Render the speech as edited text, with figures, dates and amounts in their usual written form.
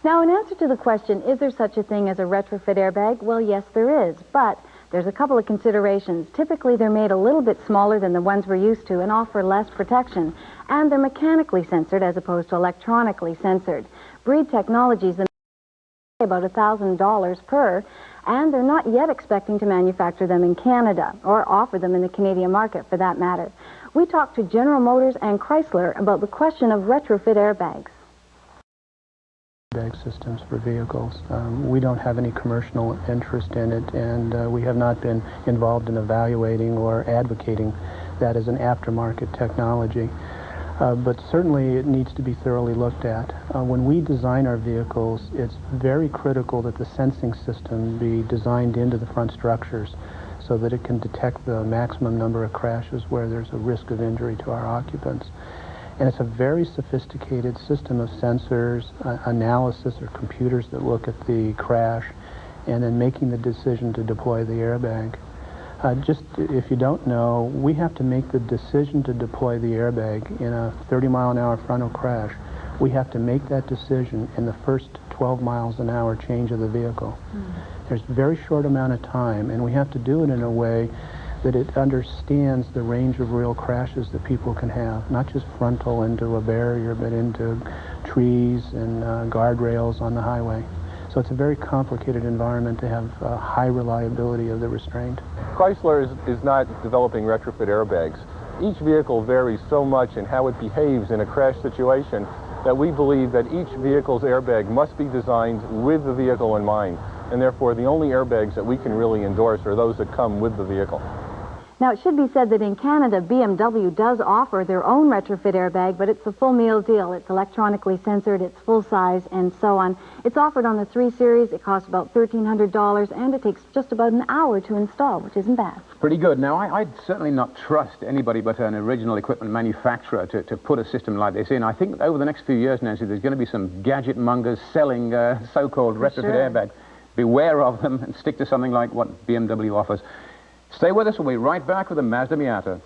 Now, in answer to the question, is there such a thing as a retrofit airbag? Well, yes, there is, but there's a couple of considerations. Typically, they're made a little bit smaller than the ones we're used to and offer less protection, and they're mechanically censored as opposed to electronically censored. Breed Technologies, about $1,000 per, and they're not yet expecting to manufacture them in Canada or offer them in the Canadian market for that matter. We talked to General Motors and Chrysler about the question of retrofit airbags. Airbag systems for vehicles. We don't have any commercial interest in it, and we have not been involved in evaluating or advocating that as an aftermarket technology. But certainly it needs to be thoroughly looked at. When we design our vehicles, it's very critical that the sensing system be designed into the front structures so that it can detect the maximum number of crashes where there's a risk of injury to our occupants. And it's a very sophisticated system of sensors, analysis, or computers that look at the crash and then making the decision to deploy the airbag. Just if you don't know, we have to make the decision to deploy the airbag in a 30-mile-an-hour frontal crash. We have to make that decision in the first 12 miles an hour change of the vehicle. There's a very short amount of time, and we have to do it in a way that it understands the range of real crashes that people can have, not just frontal into a barrier, but into trees and guardrails on the highway. So it's a very complicated environment to have high reliability of the restraint. Chrysler is not developing retrofit airbags. Each vehicle varies so much in how it behaves in a crash situation that we believe that each vehicle's airbag must be designed with the vehicle in mind. And therefore, the only airbags that we can really endorse are those that come with the vehicle. Now, it should be said that in Canada, BMW does offer their own retrofit airbag, but it's a full meal deal. It's electronically censored, it's full size, and so on. It's offered on the 3 Series. It costs about $1,300, and it takes just about an hour to install, which isn't bad. Pretty good. Now, I'd certainly not trust anybody but an original equipment manufacturer to put a system like this in. I think over the next few years, Nancy, there's going to be some gadget mongers selling so-called retrofit airbags. Beware of them and stick to something like what BMW offers. Stay with us. We'll be right back with the Mazda Miata.